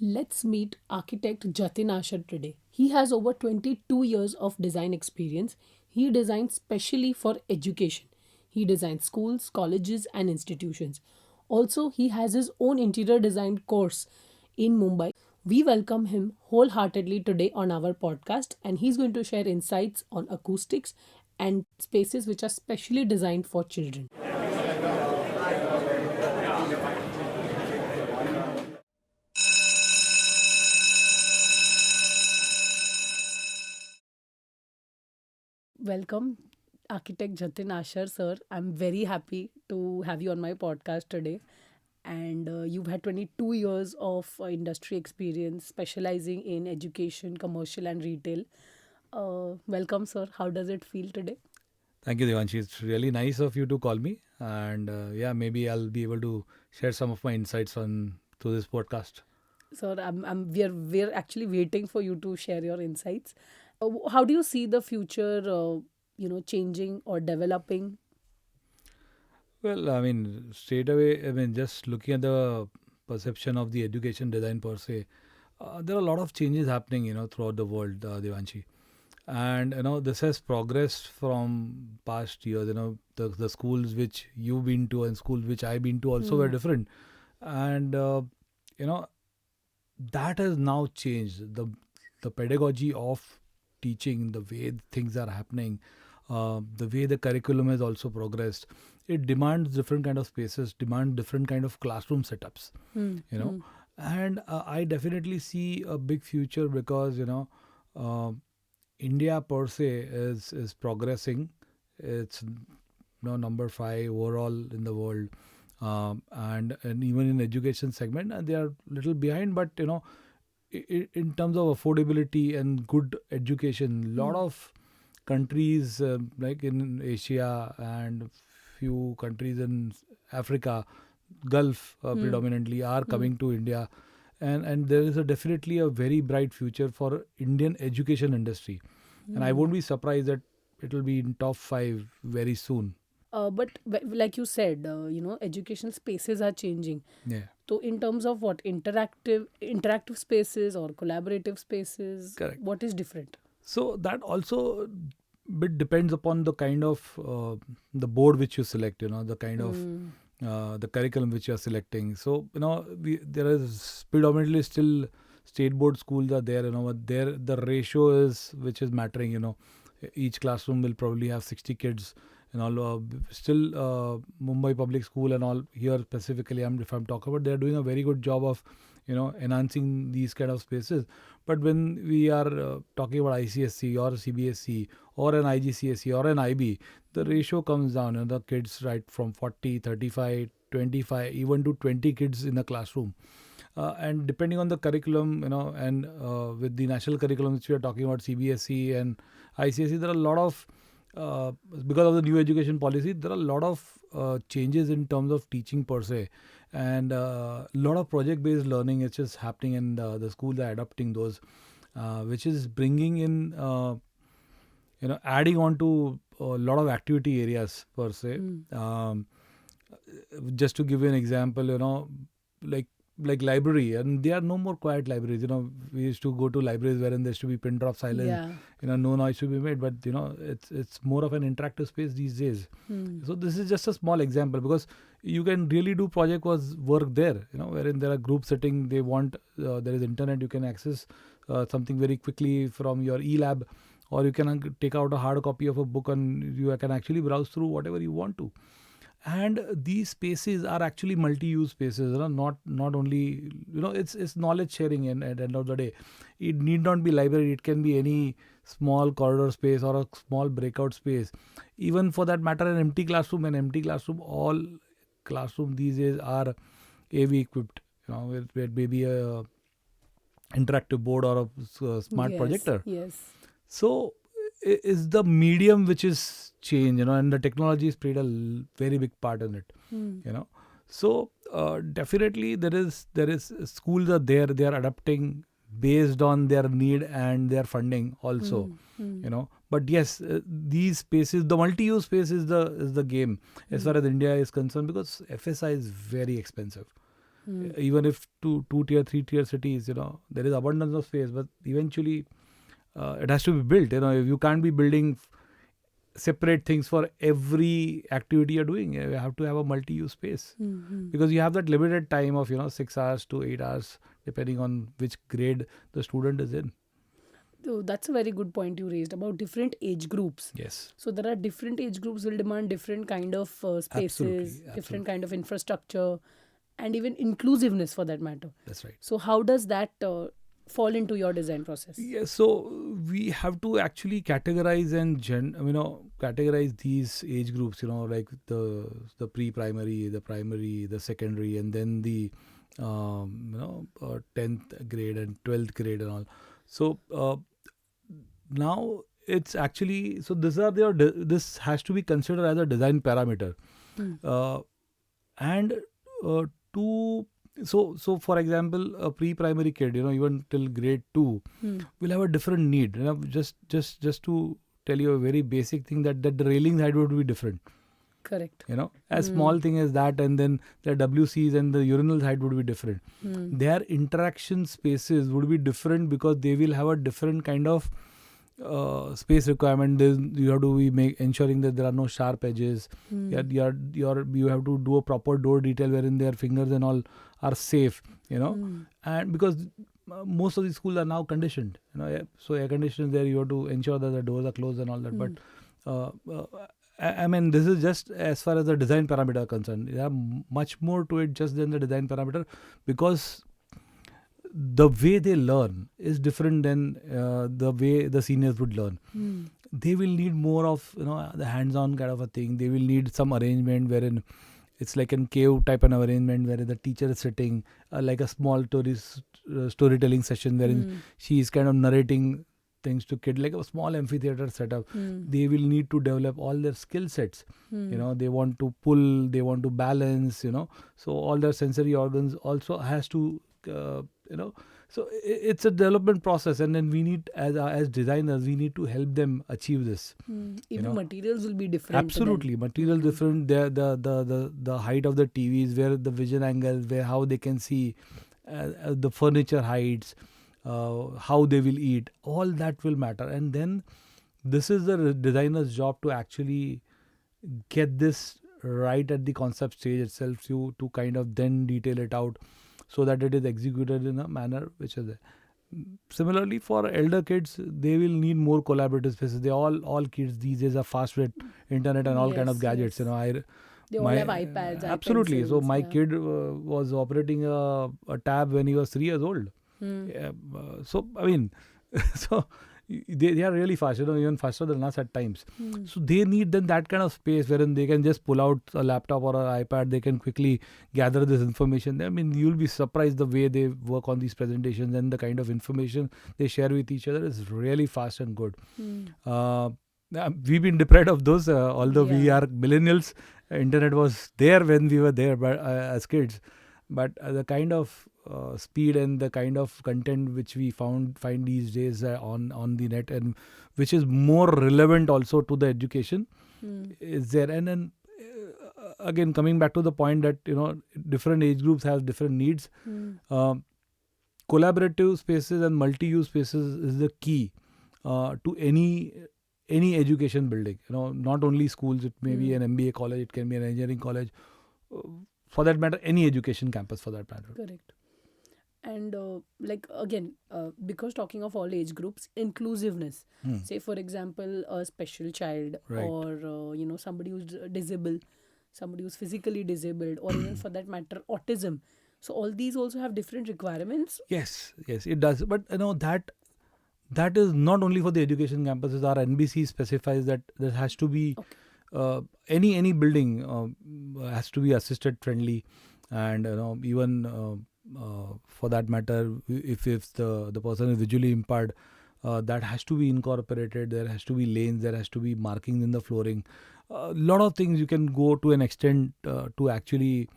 Let's meet architect Jatin Asher today. He has over 22 years of design experience. He designs specially for education. He designs schools, colleges, and institutions. Also, he has his own interior design course in Mumbai. We welcome him wholeheartedly today on our podcast, and he's going to share insights on acoustics and spaces which are specially designed for children. Welcome, architect Jatin Asher, sir. I'm very happy to have you on my podcast today. And you've had 22 years of industry experience specializing in education, commercial, and retail. Welcome, sir. How does it feel today? Thank you, Devanshi. It's really nice of you to call me, and maybe I'll be able to share some of my insights on through this podcast. Sir, we're actually waiting for you to share your insights. How do you see the future, changing or developing? Well, I mean, straight away, I mean, just looking at the perception of the education design per se, there are a lot of changes happening, throughout the world, Devanshi. And this has progressed from past years. The schools which you've been to and schools which I've been to also were different, and you know that has now changed. The pedagogy of teaching, the way things are happening, the way the curriculum has also progressed. It demands different kind of spaces, demand different kind of classroom setups. Hmm. You know, and I definitely see a big future because uh, India per se is progressing. It's number 5 overall in the world, and even in education segment, and they are little behind. But in terms of affordability and good education, lot of countries like in Asia and few countries in Africa, Gulf predominantly are coming to India, and there is definitely a very bright future for Indian education industry, and I won't be surprised that it will be in top 5 very soon. But like you said, educational spaces are changing. Yeah, So in terms of what interactive spaces or collaborative spaces, correct. what is different? So that also bit depends upon the kind of the board which you select. The kind of the curriculum which you are selecting. So there is predominantly still state board schools are there. But there the ratio is which is mattering. Each classroom will probably have 60 kids. Still Mumbai public school and all here specifically. If I'm talking about, they're doing a very good job of enhancing these kind of spaces. But when we are talking about ICSC or CBSC or an IGCSE or an IB, the ratio comes down. The kids right from 40, 35, 25, even to 20 kids in a classroom. And depending on the curriculum, and with the national curriculum which we are talking about, CBSE and ICSE, there are a lot of because of the new education policy, there are a lot of changes in terms of teaching per se, and a lot of project-based learning is just happening, and the schools are adopting those, which is bringing in, adding on to a lot of activity areas per se. Just to give you an example, like library, and there are no more quiet libraries. We used to go to libraries wherein there used to be pin drop silence. Yeah. No noise should be made, but it's more of an interactive space these days. So this is just a small example, because you can really do project work there, wherein there are groups sitting, they want there is internet, you can access something very quickly from your e-lab, or you can take out a hard copy of a book and you can actually browse through whatever you want to. And these spaces are actually multi-use spaces, not only, it's knowledge sharing, and at the end of the day it need not be library, it can be any small corridor space or a small breakout space. Even for that matter, an empty classroom, all classroom these days are AV equipped, with maybe a interactive board or a smart projector. Yes. So is the medium which is change, and the technology has played a very big part in it. So definitely there is schools are there, they are adapting based on their need and their funding also. But yes, these spaces, the multi-use space is the game as far as India is concerned, because FSI is very expensive. Even if two tier, 3 tier cities, there is abundance of space, but eventually it has to be built. If you can't be building separate things for every activity you're doing, you have to have a multi-use space, because you have that limited time of 6 hours to 8 hours, depending on which grade the student is in. So that's a very good point you raised about different age groups. Yes. So there are different age groups will demand different kind of spaces, different kind of infrastructure, and even inclusiveness for that matter. That's right. So how does that fall into your design process? Yes, so we have to actually categorize and categorize these age groups. Like the pre-primary, the primary, the secondary, and then the 10th grade and 12th grade and all. So now it's actually, so this has to be considered as a design parameter, and so for example, a pre-primary kid, even till grade 2, will have a different need. Just to tell you a very basic thing, that the railing height would be different. Correct. As small thing as that, and then the WCs and the urinal height would be different. Their interaction spaces would be different, because they will have a different kind of space requirement. You have to be ensuring that there are no sharp edges. You have to do a proper door detail wherein their fingers and all are safe. And because most of the schools are now conditioned. So air conditioning there, you have to ensure that the doors are closed and all that. But I mean, this is just as far as the design parameter are concerned. There are much more to it just than the design parameter, because the way they learn is different than the way the seniors would learn. They will need more of the hands-on kind of a thing. They will need some arrangement wherein it's like a cave type of arrangement, where the teacher is sitting like a small storytelling session, wherein she is kind of narrating things to kid, like a small amphitheater setup. They will need to develop all their skill sets. They want to pull, they want to balance, so all their sensory organs also has to so it's a development process, and then we need, as designers, we need to help them achieve this. Even materials will be different. Absolutely, materials different. The height of the TVs, where the vision angles, where how they can see, the furniture heights, how they will eat, all that will matter. And then this is the designer's job to actually get this right at the concept stage itself, to kind of then detail it out, so that it is executed in a manner which is there. Similarly, for elder kids, they will need more collaborative spaces. All kids these days are fast with internet and all kind of gadgets. They all have iPads. Absolutely. So my kid was operating a tab when he was 3 years old. So I mean, so they are really fast, even faster than us at times. So they need then that kind of space wherein they can just pull out a laptop or an iPad. They can quickly gather this information. I mean, you'll be surprised the way they work on these presentations, and the kind of information they share with each other is really fast and good. We've been deprived of those, although we are millennials. Internet was there when we were there, but as kids. But the kind of speed and the kind of content which we find these days on the net, and which is more relevant also to the education, is there. And then again, coming back to the point that different age groups have different needs. Collaborative spaces and multi-use spaces is the key to any education building. Not only schools, it may be an MBA college, it can be an engineering college, for that matter, any education campus for that matter. Correct. And because talking of all age groups, inclusiveness, say for example a special child, right, or somebody who's disabled, somebody who's physically disabled, or even for that matter autism. So all these also have different requirements. Yes, it does. But that is not only for the education campuses. Our NBC specifies that there has to be any building has to be assisted friendly, and even for that matter, if the person is visually impaired, that has to be incorporated. There has to be lanes, there has to be markings in the flooring. A lot of things you can go to an extent to actually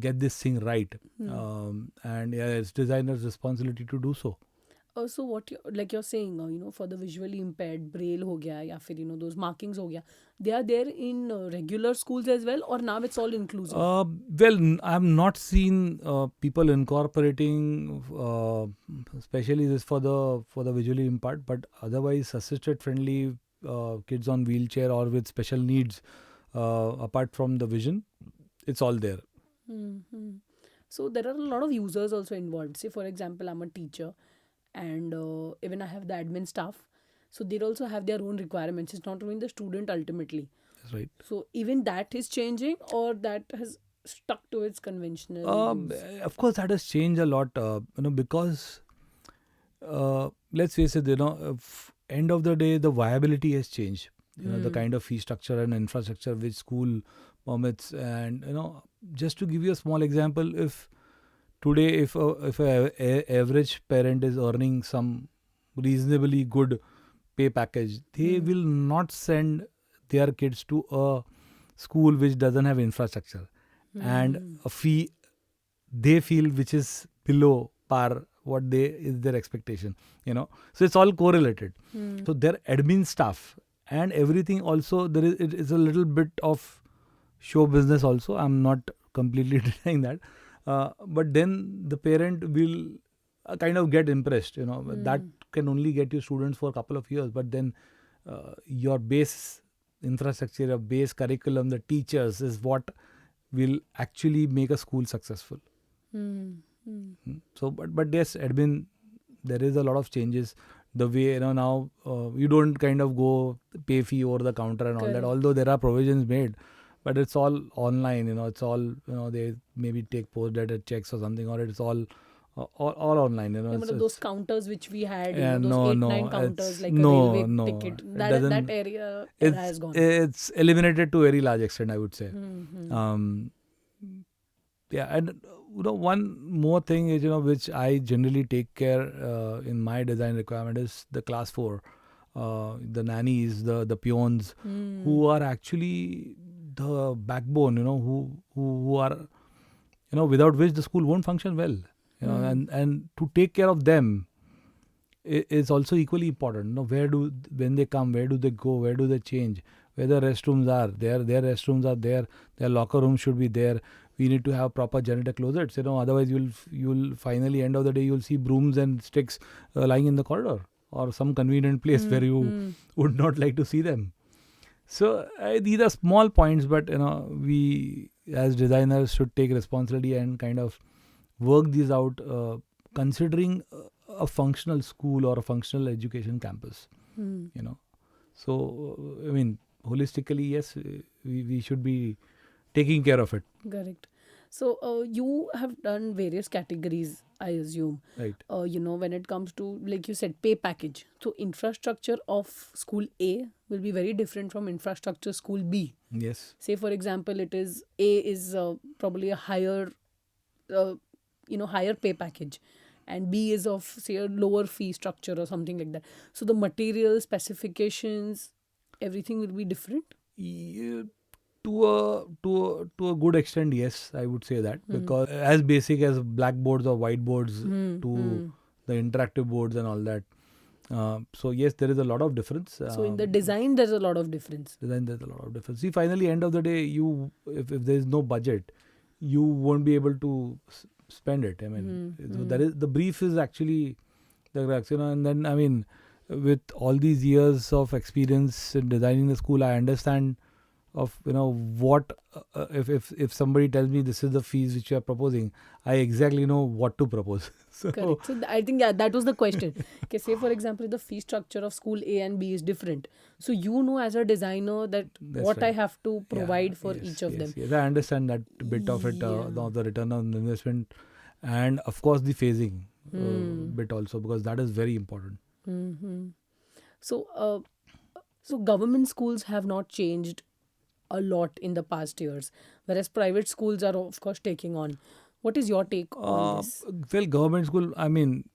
get this thing right. And it's designer's responsibility to do so. So what like you're saying, for the visually impaired, braille ho gaya, ya fir, those markings ho gaya, they are there in regular schools as well, or now it's all inclusive? I've not seen people incorporating, especially this for the visually impaired, but otherwise assisted friendly kids on wheelchair or with special needs, apart from the vision, it's all there. Hmm. So there are a lot of users also involved. Say, for example, I'm a teacher, and even I have the admin staff. So they also have their own requirements. It's not only the student ultimately. That's right. So even that is changing, or that has stuck to its conventional use. Of course, that has changed a lot, because let's face it, end of the day, the viability has changed. The kind of fee structure and infrastructure which school permits, and just to give you a small example, if today, if a average parent is earning some reasonably good pay package, they will not send their kids to a school which doesn't have infrastructure and a fee they feel which is below par what they is their expectation. So it's all correlated. So their admin staff and everything also, there is it is a little bit of show business also. I'm not completely denying that, but then the parent will kind of get impressed. That can only get you students for a couple of years, but then your base infrastructure, your base curriculum, the teachers is what will actually make a school successful. So, but yes, admin, there is a lot of changes. The way now, you don't kind of go pay fee over the counter and all that. Correct. Although there are provisions made, but it's all online. It's all they maybe take post-dated checks or something, or it's all online. Those counters which we had, yeah, those no, 8-9 no, counters it's like a no, railway no. ticket. It That doesn't. era has gone. It's eliminated to a very large extent, I would say. Yeah, and one more thing is which I generally take care in my design requirement is the class 4, the nannies, the peons, who are actually the backbone. Who are without which the school won't function well. And to take care of them is also equally important. When they come, where do they go, where do they change, where the restrooms are, their restrooms are there, their locker rooms should be there. We need to have proper janitor closets. Otherwise you'll finally end of the day you'll see brooms and sticks lying in the corridor or some convenient place where you would not like to see them. So these are small points, but we as designers should take responsibility and kind of work these out, considering a functional school or a functional education campus. So I mean, holistically, yes, we should be taking care of it. Correct. So you have done various categories, I assume. Right. When it comes to, like you said, pay package. So infrastructure of school A will be very different from infrastructure school B. Yes. Say, for example, A is probably a higher, higher pay package, and B is of, say, a lower fee structure or something like that. So the material specifications, everything will be different. Yeah, to a good extent, yes, I would say that, because as basic as blackboards or whiteboards to the interactive boards and all that. So yes, there is a lot of difference. So in the design, there's a lot of difference. See, finally, end of the day, if there is no budget, you won't be able to spend it. I mean, so that is the brief is actually the crux, and then I mean, with all these years of experience in designing the school, I understand of what if somebody tells me this is the fees which you are proposing, I exactly know what to propose. Correct. So I think that was the question. Okay, say for example, the fee structure of school A and B is different. So as a designer that what right. I have to provide for each of them. Yes, I understand that bit of it, of the return on investment, and of course the phasing bit also, because that is very important. So government schools have not changed a lot in the past years, whereas private schools are of course taking on. What is your take on this? Well, government school, I mean,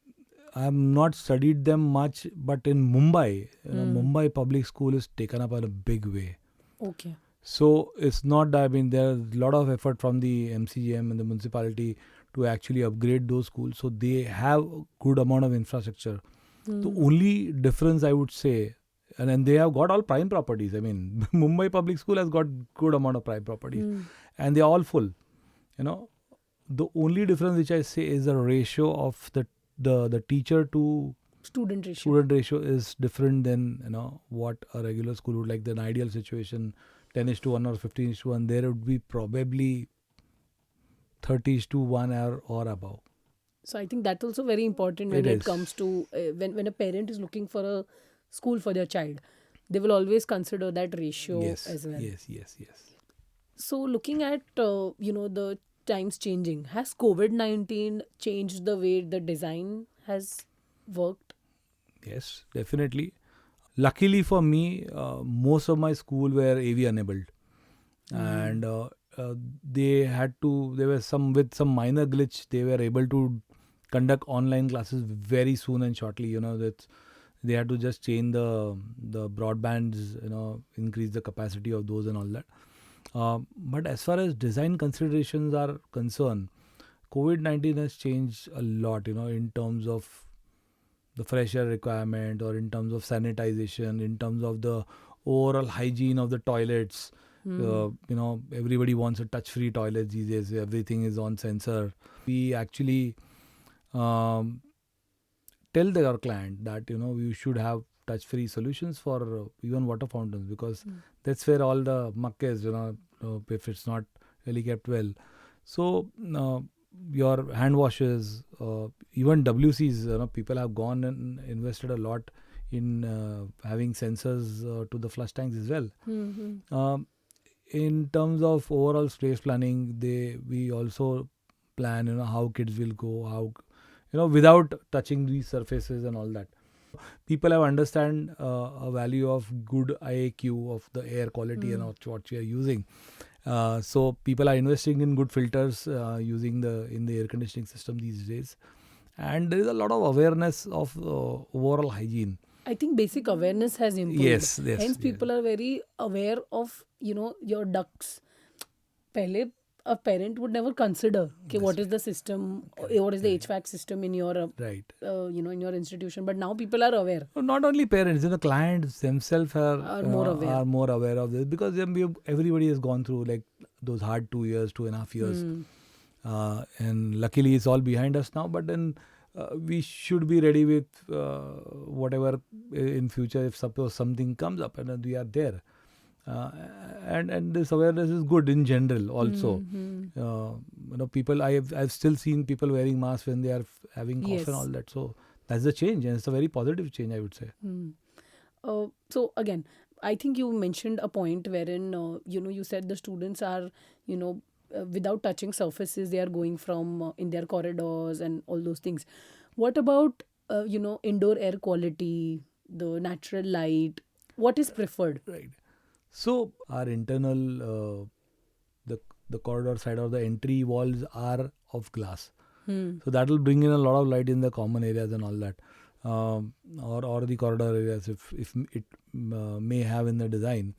I have not studied them much, but in Mumbai, Mumbai public school is taken up in a big way. Okay. So it's not, I mean, there's a lot of effort from the MCGM and the municipality to actually upgrade those schools. So they have a good amount of infrastructure. The Hmm. only difference I would say, and they have got all prime properties. I mean, Mumbai public school has got good amount of prime properties, Hmm. and they're all full. The only difference which I say is the ratio of the teacher to Student ratio. student ratio is different than what a regular school would like. The ideal situation, 10:1 or 15:1, there would be probably 30:1 or above. So I think that's also very important when It it is. comes to when a parent is looking for a school for their child, they will always consider that ratio Yes, as well. yes. So looking at the times changing, has COVID-19 changed the way the design has worked? Yes, definitely. Luckily for me, most of my school were AV enabled, and there were with some minor glitch, they were able to conduct online classes very soon and shortly. That they had to just change the broadbands, increase the capacity of those and all that. But as far as design considerations are concerned, COVID-19 has changed a lot, in terms of the fresh air requirement, or in terms of sanitization, in terms of the overall hygiene of the toilets. Everybody wants a touch-free toilet these days. Everything is on sensor. We actually um, tell our client that we should have touch-free solutions for even water fountains, because that's where all the muck is. If it's not really kept well. So your hand washes, even WCs, people have gone and invested a lot in having sensors to the flush tanks as well. Um, in terms of overall space planning, we also plan how kids will go, how without touching these surfaces and all that. People have understand a value of good IAQ of the air quality and what we are using. So people are investing in good filters using in the air conditioning system these days, and there is a lot of awareness of overall hygiene. I think basic awareness has improved. Yes. Hence, people are very aware of your ducts. Pehle, a parent would never consider what is the system, what is the HVAC system in your Right. in your institution. But now people are aware. Not only parents, the clients themselves Are more aware. are more aware of this, because everybody has gone through like those hard 2 years, 2.5 years, and luckily it's all behind us now. But then we should be ready with whatever in future, if suppose something comes up, and we are there. And this awareness is good in general also. People, I've still seen people wearing masks when they are having cough. Yes. And all that. So that's the change, and it's a very positive change, I would say. So again, I think you mentioned a point wherein you said the students are without touching surfaces, they are going from in their corridors and all those things. What about indoor air quality, the natural light? What is preferred? Right. So our internal the corridor side or the entry walls are of glass. So that will bring in a lot of light in the common areas and all that, or the corridor areas, if it may have in the design.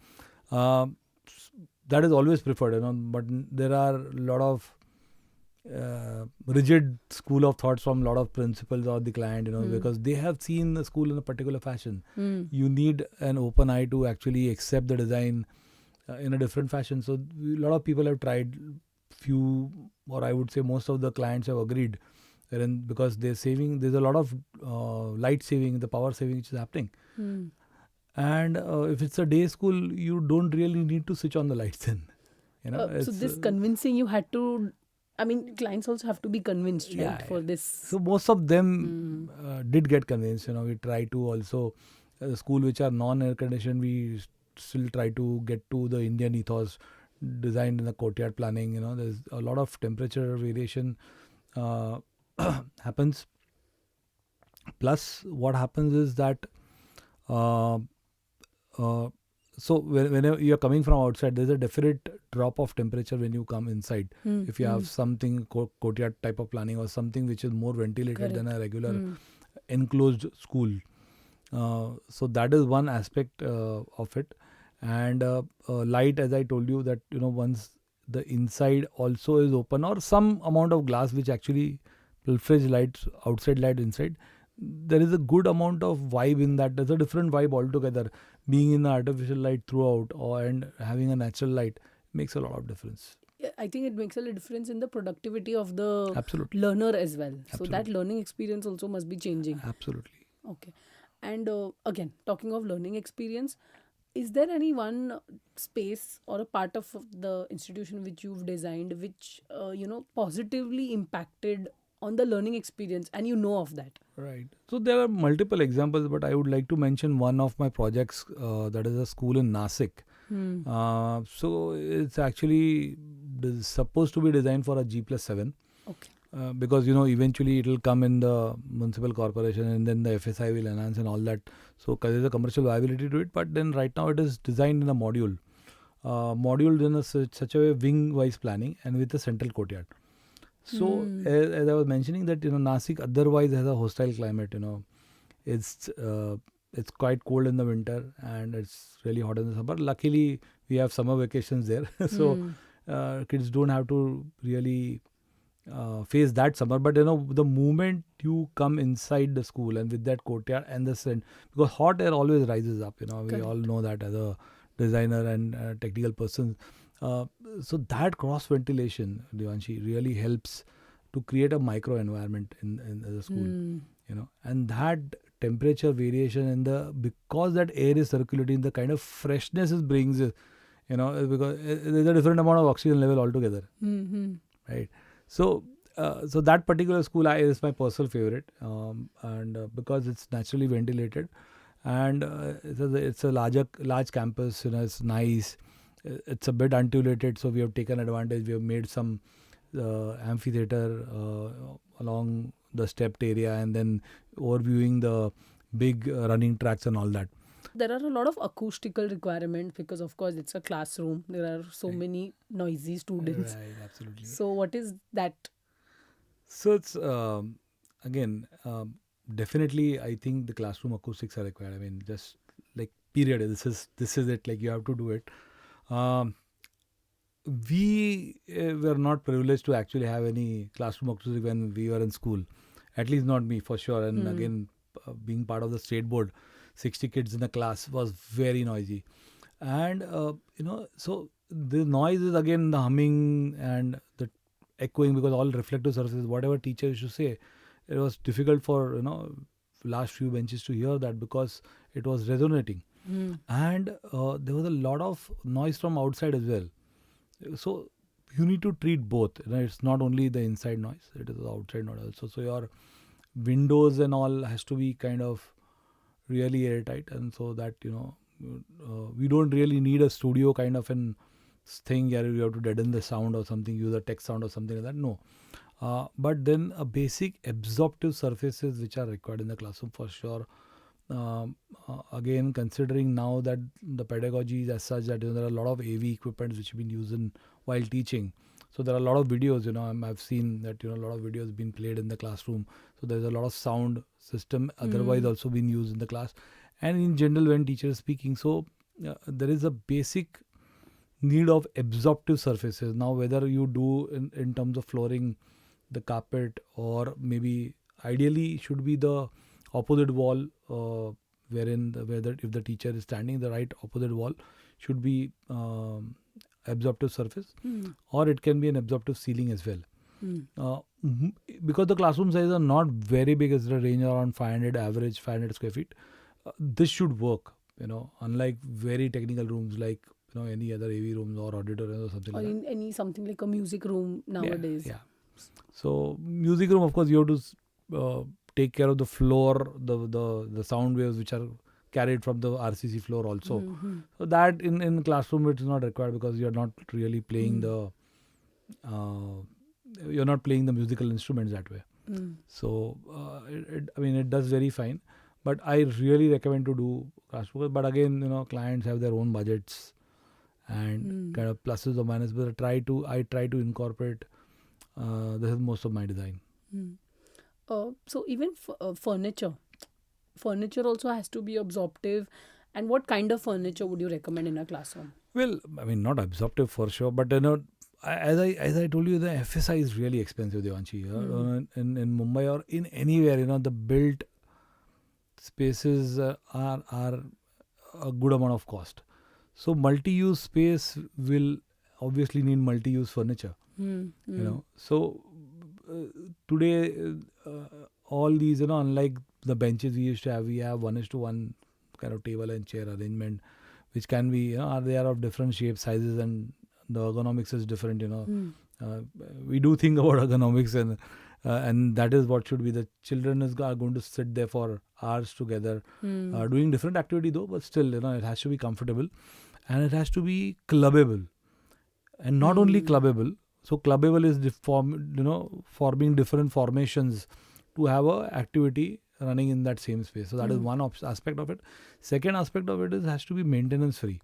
That is always preferred, but there are a lot of rigid school of thoughts from a lot of principals or the client, because they have seen the school in a particular fashion. You need an open eye to actually accept the design in a different fashion. So a lot of people have tried, few, or I would say most of the clients have agreed, because there's a lot of light saving, the power saving which is happening. And if it's a day school, you don't really need to switch on the lights then. So this convincing you had to, I mean, clients also have to be convinced, right, for this. So most of them did get convinced. We try to also, school which are non-air conditioned, we still try to get to the Indian ethos designed in the courtyard planning. There's a lot of temperature variation happens. Plus, what happens is that so whenever you're coming from outside, there's a definite drop of temperature when you come inside. If you have something courtyard type of planning, or something which is more ventilated than a regular enclosed school. So that is one aspect of it. And light, as I told you, that once the inside also is open, or some amount of glass which actually pilferage light, outside light inside. There is a good amount of vibe in that. There's a different vibe altogether. Being in the artificial light throughout, and having a natural light makes a lot of difference. I think it makes a difference in the productivity of the Absolutely. learner as well. So that Absolutely. learning experience also must be changing. Absolutely. Okay. And again, talking of learning experience, is there any one space or a part of the institution which you've designed which positively impacted on the learning experience, and you know of that? Right. So there are multiple examples, but I would like to mention one of my projects, that is a school in Nasik. So it's actually supposed to be designed for a G+7. Okay. Because eventually it will come in the municipal corporation, and then the FSI will enhance and all that. So there is a commercial viability to it. But then right now it is designed in a module. Module in such a way, wing-wise planning and with a central courtyard. So as I was mentioning that Nasik otherwise has a hostile climate. It's quite cold in the winter and it's really hot in the summer. Luckily we have summer vacations there, so kids don't have to really face that summer. But the moment you come inside the school and with that courtyard and the scent, because hot air always rises up. We Correct. all know that as a designer and technical person. So that cross ventilation, Devanshi, really helps to create a micro environment in the school. And that temperature variation and because that air is circulating, the kind of freshness it brings, because there's a different amount of oxygen level altogether, right? So that particular school is my personal favorite, and because it's naturally ventilated, and it's a large campus. It's nice. It's a bit undulated, so we have taken advantage. We have made some amphitheater along the stepped area, and then overviewing the big running tracks and all that. There are a lot of acoustical requirements because, of course, it's a classroom. There are so many noisy students. Right, absolutely. So what is that? So it's again, definitely I think the classroom acoustics are required. I mean, just like period. This is it. Like you have to do it. We were not privileged to actually have any classroom acoustics when we were in school. At least not me, for sure. And again, being part of the state board, 60 kids in a class was very noisy. And so the noise is again the humming and the echoing, because all reflective surfaces, whatever teacher used to say, it was difficult for last few benches to hear that because it was resonating. And there was a lot of noise from outside as well. So you need to treat both. It's not only the inside noise, it is the outside noise also. So your windows and all has to be kind of really airtight, and so that we don't really need a studio kind of an thing where you have to deaden the sound or something, use a text sound or something like that. No. But then a basic absorptive surfaces which are required in the classroom for sure. Again, considering now that the pedagogy is as such that there are a lot of AV equipment which have been used while teaching. So there are a lot of videos, I've seen that a lot of videos being played in the classroom. So there's a lot of sound system otherwise also being used in the class, and in general when teacher is speaking. So there is a basic need of absorptive surfaces. Now whether you do in terms of flooring, the carpet, or maybe ideally should be the opposite wall, wherein if the teacher is standing, the right opposite wall should be absorptive surface, or it can be an absorptive ceiling as well. Because the classroom sizes are not very big, it's a range around 500 square feet. This should work, unlike very technical rooms like any other AV rooms or auditorium or something Or like in any something like a music room that. nowadays. Yeah. So music room, of course, you have to take care of the floor, the sound waves which are carried from the RCC floor also. So that in classroom it is not required, because you are not really playing you're not playing the musical instruments that way. So it does very fine, but I really recommend to do classroom. But again, clients have their own budgets and kind of pluses or minuses, but I try to incorporate this is most of my design. So even furniture also has to be absorptive. And what kind of furniture would you recommend in a classroom? Well, I mean, not absorptive for sure, but as I told you, the FSI is really expensive, Devanshi. In Mumbai or in anywhere, the built spaces are a good amount of cost. So multi-use space will obviously need multi-use furniture. So today all these, unlike the benches we used to have, we have 1:1 kind of table and chair arrangement, which can be, they are of different shapes, sizes, and the ergonomics is different. We do think about ergonomics, and that is what should be. The children are going to sit there for hours together, doing different activity though, but still, it has to be comfortable, and it has to be clubbable, and not only clubbable. So clubbable is forming different formations to have a activity running in that same space. So that is one aspect of it. Second aspect of it is has to be maintenance free.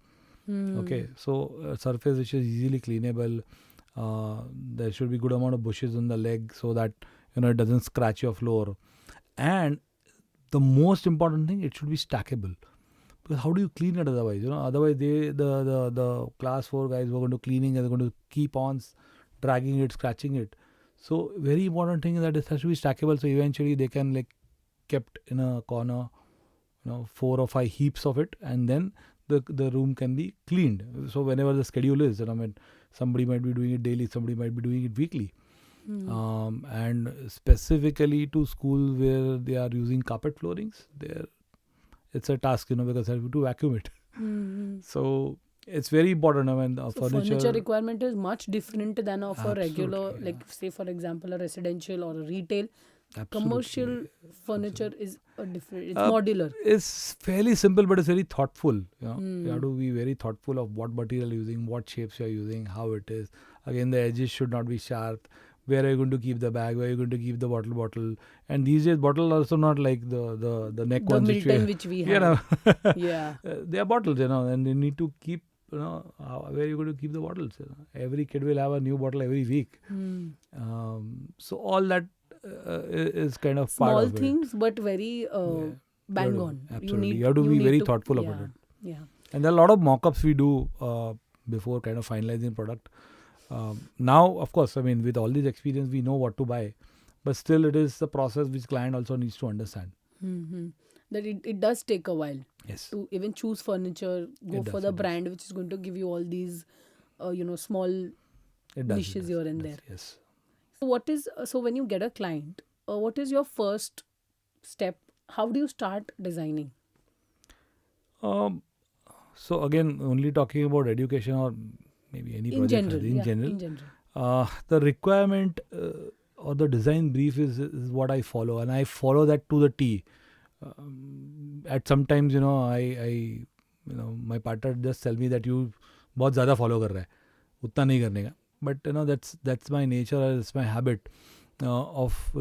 Okay, so a surface which is easily cleanable. There should be good amount of bushes on the leg so that it doesn't scratch your floor. And the most important thing, it should be stackable. Because how do you clean it otherwise? Otherwise the class 4 guys who are going to cleaning and they're going to keep on dragging it, scratching it. So very important thing is that it has to be stackable. So eventually they can kept in a corner, 4 or 5 heaps of it, and then the room can be cleaned. So whenever the schedule is, somebody might be doing it daily, somebody might be doing it weekly. And specifically to schools where they are using carpet floorings, it's a task, because they have to vacuum it. So it's very important. So furniture requirement is much different than of a regular, say for example, a residential or a retail. Commercial furniture is a different. It's modular. It's fairly simple, but it's very thoughtful. You have to be very thoughtful of what material you're using, what shapes you're using, how it is. Again, the edges should not be sharp. Where are you going to keep the bag? Where are you going to keep the bottle? And these days, bottle are also not like the neck ones which we have. Yeah, they are bottles, and you need to keep. Where are you going to keep the bottles? Every kid will have a new bottle every week. So all that is kind of small part of things, but very bang on. Absolutely, you have to be very thoughtful about it. Yeah, and there are a lot of mock-ups we do before kind of finalizing product. Now, of course, with all this experience, we know what to buy, but still, it is the process which client also needs to understand. That it does take a while. Yes. To even choose furniture, go for the brand which is going to give you all these, small niches here and there. Yes. So when you get a client, what is your first step? How do you start designing? So again, only talking about education or maybe any project in general. The requirement or the design brief is what I follow, and I follow that to the T. At sometimes, I my partner just tell me that you बहुत ज़्यादा follow कर रहा है, उतना नहीं करने का. But that's my nature, it's my habit of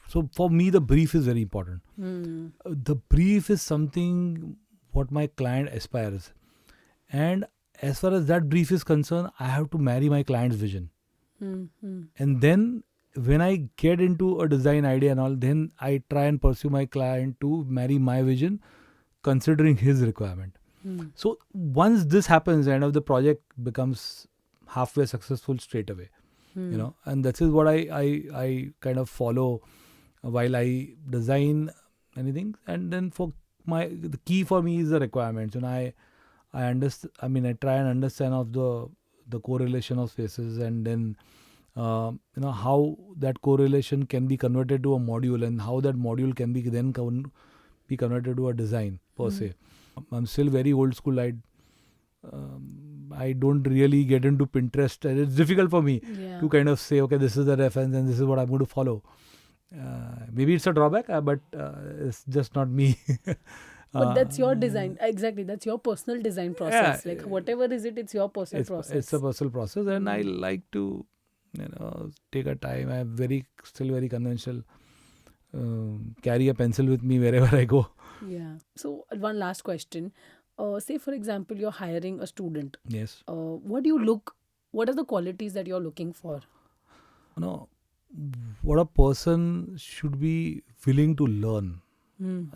So for me, the brief is very important. The brief is something what my client aspires, and as far as that brief is concerned, I have to marry my client's vision. And then when I get into a design idea and all, then I try and pursue my client to marry my vision, considering his requirement. So once this happens, the end of the project becomes halfway successful straight away. And that is what I kind of follow while I design anything. And then the key for me is the requirements, and I understand. I try and understand of the correlation of spaces, and then how that correlation can be converted to a module, and how that module can be then be converted to a design per se. I'm still very old school. I don't really get into Pinterest, and it's difficult for me to kind of say, okay, this is the reference and this is what I'm going to follow. Maybe it's a drawback, but it's just not me. But that's your design. Exactly. That's your personal design process. Yeah, whatever is it, it's your personal process. It's a personal process, and I like to, take a time. I'm still very conventional. Carry a pencil with me wherever I go. Yeah. So one last question. Say, for example, you're hiring a student. Yes. What are the qualities that you're looking for? What a person should be willing to learn.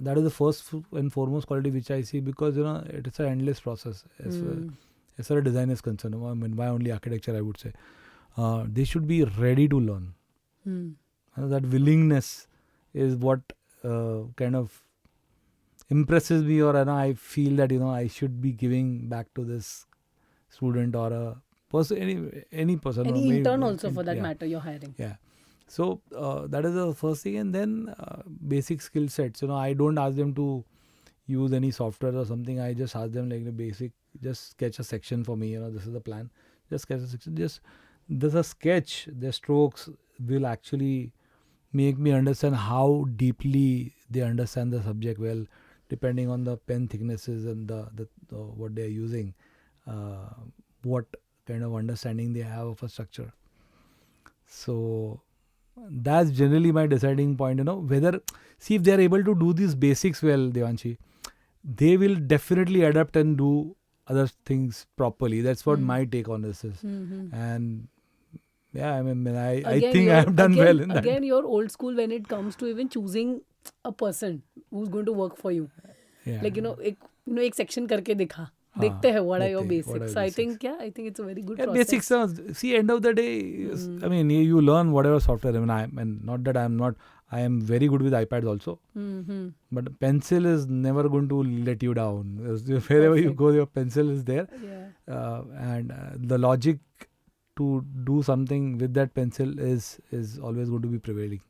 That is the first and foremost quality which I see, because it is an endless process as far as design is concerned. Why only architecture, I would say. they should be ready to learn. That willingness is what kind of impresses me, or I feel that I should be giving back to this student or a person, any person, or Any maybe intern also for that yeah. matter you're hiring. Yeah. So that is the first thing, and then basic skill sets. I don't ask them to use any software or something. I just ask them like the basic, just sketch a section for me. This is the plan. Just sketch a section. Just there's a sketch. The strokes will actually make me understand how deeply they understand the subject well, depending on the pen thicknesses and the what they are using, what kind of understanding they have of a structure. So that's generally my deciding point. Whether, see, if they are able to do these basics well, Devanshi, they will definitely adapt and do other things properly. That's what my take on this is. And yeah, I mean, I think I have done well in that. Again, you're old school when it comes to even choosing a person who's going to work for you. Yeah. Like, एक section करके दिखा. देखते हैं what are your देखते हैं, basics. what are So I basics. think it's a very good Yeah, process. basics. See, end of the day, I mean, you learn whatever software. And not that I am very good with iPads also. But pencil is never going to let you down. Wherever you go, your pencil is there. Yeah. And the logic to do something with that pencil is always going to be prevailing.